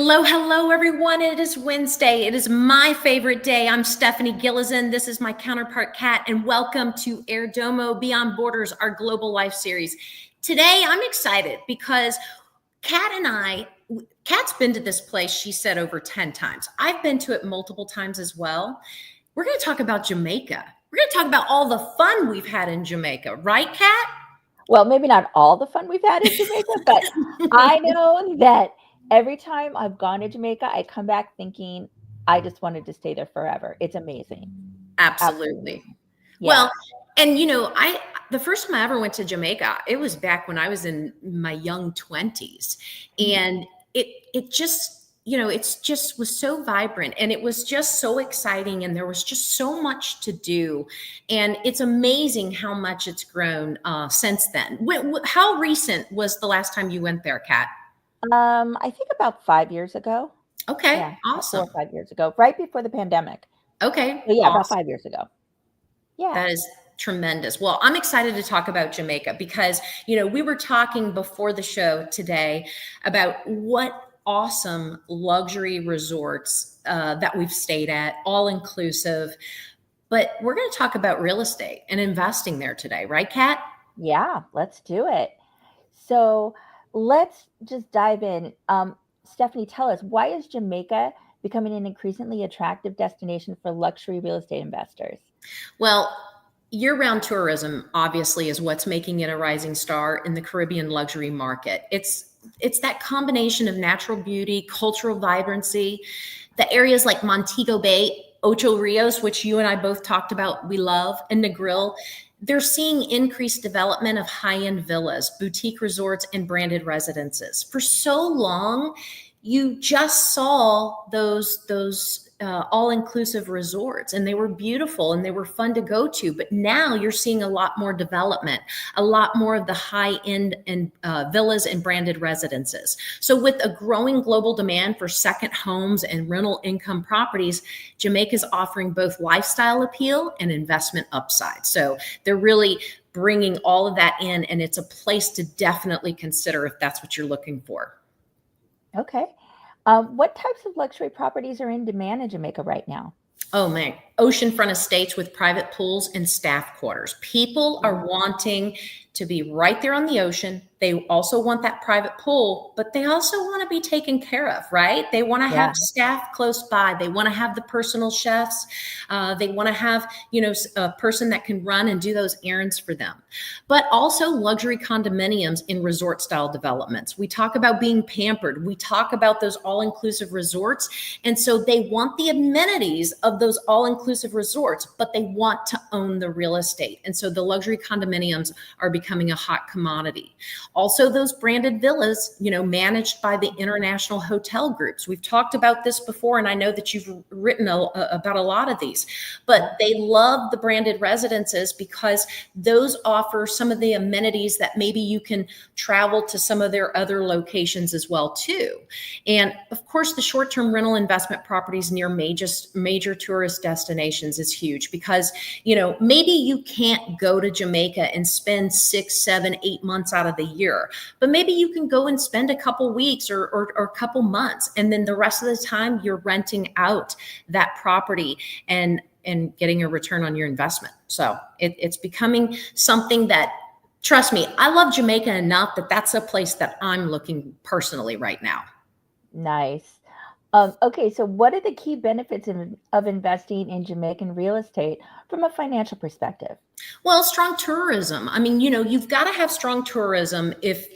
Hello, hello, everyone. It is Wednesday. It is my favorite day. I'm Stephanie Gillison. This is my counterpart, Kat, and welcome to Airdomo Beyond Borders, our Global Life series. Today, I'm excited because Kat's been to this place, she said, over 10 times. I've been to it multiple times as well. We're going to talk about Jamaica. We're going to talk about all the fun we've had in Jamaica, right, Kat? Well, maybe not all the fun we've had in Jamaica, but I know that every time I've gone to Jamaica, I come back thinking I just wanted to stay there forever. It's amazing. Absolutely Absolutely. amazing. Yeah. Well, and the first time I ever went to Jamaica, it was back when I was in my young 20s. And it just, it's just was so vibrant and it was just so exciting and there was just so much to do. And it's amazing how much it's grown since then. How recent was the last time you went there, Kat? I think about 5 years ago. Okay, Yeah, about awesome. 4 or 5 years ago, right before the pandemic. Okay, So yeah, about awesome. 5 years ago. Yeah. That is tremendous. Well, I'm excited to talk about Jamaica because, we were talking before the show today about what awesome luxury resorts that we've stayed at, all inclusive. But we're going to talk about real estate and investing there today, right, Kat? Yeah, let's do it. So let's just dive in. Stephanie, tell us, why is Jamaica becoming an increasingly attractive destination for luxury real estate investors? Well, year-round tourism obviously is what's making it a rising star in the Caribbean luxury market. It's that combination of natural beauty, cultural vibrancy, the areas like Montego Bay, Ocho Rios, which you and I both talked about, we love, and Negril. They're seeing increased development of high-end villas, boutique resorts, and branded residences. For so long, you just saw those all-inclusive resorts, and they were beautiful and they were fun to go to. But now you're seeing a lot more development, a lot more of the high-end and villas and branded residences. So with a growing global demand for second homes and rental income properties, Jamaica's offering both lifestyle appeal and investment upside. So they're really bringing all of that in, and it's a place to definitely consider if that's what you're looking for. Okay. What types of luxury properties are in demand in Jamaica right now? Oh man, oceanfront estates with private pools and staff quarters. People are Mm. wanting to be right there on the ocean. They also want that private pool, but they also want to be taken care of, right? They want to have Yeah. staff close by. They want to have the personal chefs. They want to have, a person that can run and do those errands for them. But also luxury condominiums in resort style developments. We talk about being pampered. We talk about those all-inclusive resorts. And so they want the amenities of those all-inclusive resorts, but they want to own the real estate. And so the luxury condominiums are becoming a hot commodity. Also, those branded villas, managed by the international hotel groups. We've talked about this before, and I know that you've written about a lot of these, but they love the branded residences because those offer some of the amenities that maybe you can travel to some of their other locations as well, too. And of course, the short-term rental investment properties near major tourist destinations is huge because, maybe you can't go to Jamaica and spend 6, 7, 8 months out of the year, but maybe you can go and spend a couple weeks or a couple months. And then the rest of the time you're renting out that property and getting a return on your investment. So it's becoming something that, trust me, I love Jamaica enough that that's a place that I'm looking personally right now. Nice. Okay, so what are the key benefits of investing in Jamaican real estate from a financial perspective? Well, strong tourism. I mean, you've got to have strong tourism if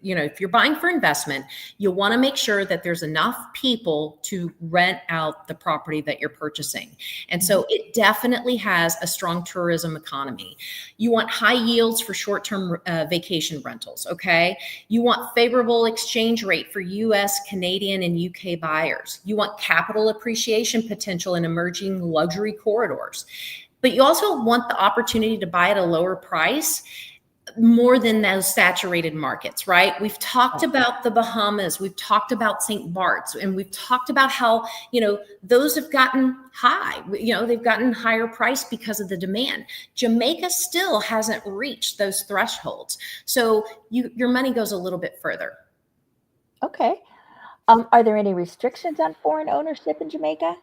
you're buying for investment, you want to make sure that there's enough people to rent out the property that you're purchasing. And so it definitely has a strong tourism economy. You want high yields for short-term vacation rentals, okay? You want favorable exchange rate for US, Canadian, and UK buyers. You want capital appreciation potential in emerging luxury corridors. But you also want the opportunity to buy at a lower price more than those saturated markets, right? We've talked about the Bahamas, we've talked about St. Bart's, and we've talked about how, those have gotten high, they've gotten higher price because of the demand. Jamaica still hasn't reached those thresholds. So your money goes a little bit further. Okay. Are there any restrictions on foreign ownership in Jamaica?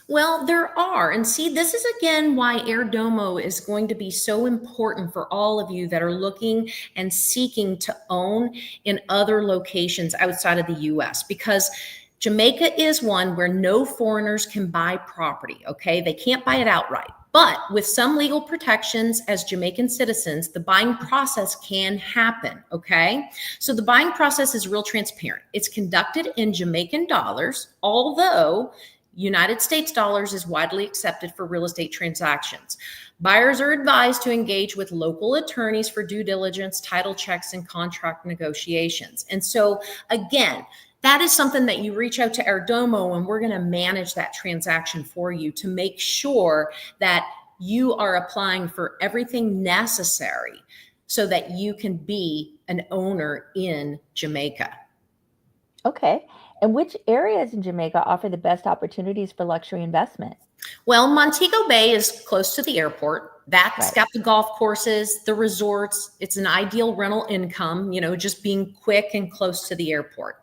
Well, there are. And see, this is again why Airdomo is going to be so important for all of you that are looking and seeking to own in other locations outside of the US, because Jamaica is one where no foreigners can buy property, okay? They can't buy it outright. But with some legal protections as Jamaican citizens, the buying process can happen, okay? So the buying process is real transparent. It's conducted in Jamaican dollars, although United States dollars is widely accepted for real estate transactions. Buyers are advised to engage with local attorneys for due diligence, title checks, and contract negotiations. And so, again, that is something that you reach out to Airdomo, and we're going to manage that transaction for you to make sure that you are applying for everything necessary so that you can be an owner in Jamaica. Okay. And which areas in Jamaica offer the best opportunities for luxury investment? Well, Montego Bay is close to the airport. That's got the golf courses, the resorts. It's an ideal rental income, just being quick and close to the airport.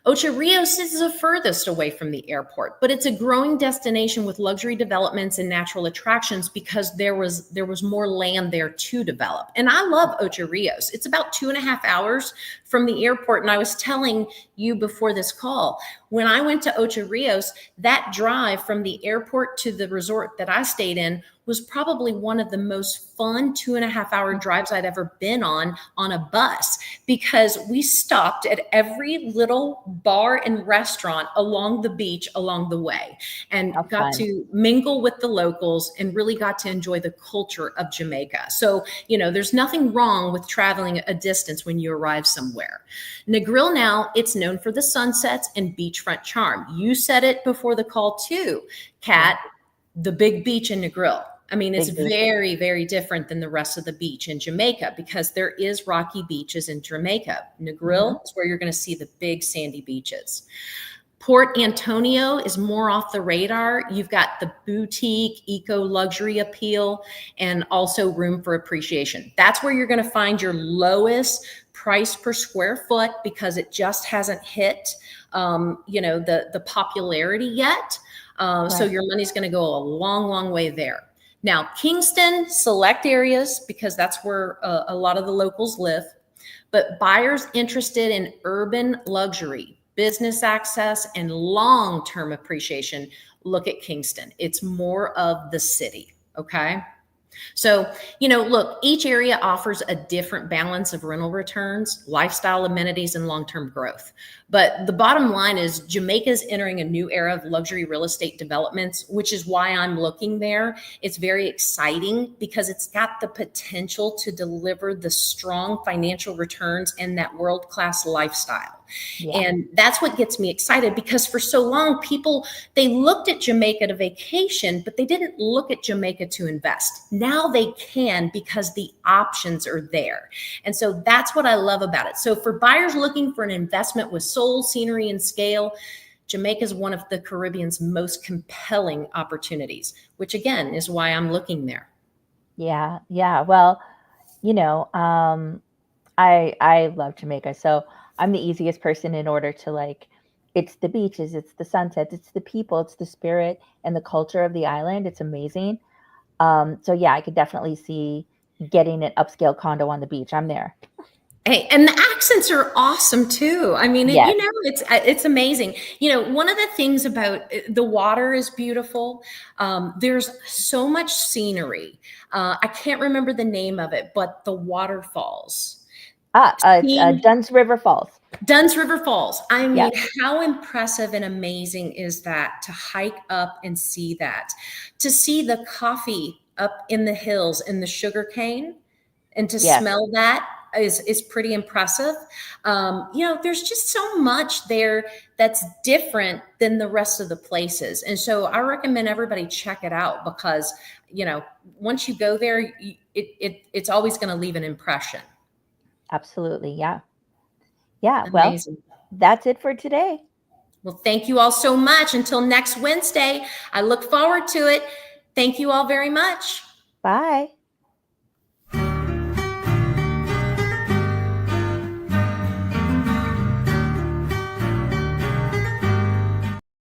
Ocho Rios is the furthest away from the airport, but it's a growing destination with luxury developments and natural attractions because there was more land there to develop. And I love Ocho Rios. It's about 2.5 hours from the airport. And I was telling you before this call, when I went to Ocho Rios, that drive from the airport to the resort that I stayed in was probably one of the most fun 2.5 hour drives I'd ever been on a bus, because we stopped at every little bar and restaurant along the beach along the way and got to mingle with the locals and really got to enjoy the culture of Jamaica. So, there's nothing wrong with traveling a distance when you arrive somewhere. Negril now, it's known for the sunsets and beachfront charm. You said it before the call too, Kat, the big beach in Negril. I mean, it's very, very different than the rest of the beach in Jamaica because there is rocky beaches in Jamaica. Negril is where you're going to see the big sandy beaches. Port Antonio is more off the radar. You've got the boutique, eco luxury appeal, and also room for appreciation. That's where you're going to find your lowest price per square foot because it just hasn't hit, the popularity yet. So your money's going to go a long, long way there. Now, Kingston, select areas, because that's where a lot of the locals live, but buyers interested in urban luxury, business access, and long-term appreciation, look at Kingston. It's more of the city, okay? So, look, each area offers a different balance of rental returns, lifestyle amenities, and long-term growth. But the bottom line is Jamaica is entering a new era of luxury real estate developments, which is why I'm looking there. It's very exciting because it's got the potential to deliver the strong financial returns and that world-class lifestyle. Yeah. And that's what gets me excited, because for so long, they looked at Jamaica to vacation, but they didn't look at Jamaica to invest. Now they can, because the options are there. And so that's what I love about it. So for buyers looking for an investment with soul, scenery, and scale, Jamaica is one of the Caribbean's most compelling opportunities, which again is why I'm looking there. Yeah. Well, I love Jamaica. So I'm the easiest person in order to it's the beaches, it's the sunsets, it's the people, it's the spirit and the culture of the island. It's amazing. So yeah, I could definitely see getting an upscale condo on the beach. I'm there. Hey, and the accents are awesome too. I mean, it's amazing. One of the things about the water is beautiful. There's so much scenery. I can't remember the name of it, but the waterfalls. Dunn's River Falls. Dunn's River Falls. I mean, how impressive and amazing is that to hike up and see that, to see the coffee up in the hills and the sugar cane, and to smell that is pretty impressive. There's just so much there that's different than the rest of the places. And so I recommend everybody check it out because, once you go there, it's always going to leave an impression. Absolutely. Yeah. Amazing. Well, that's it for today. Well, thank you all so much. Until next Wednesday, I look forward to it. Thank you all very much. Bye.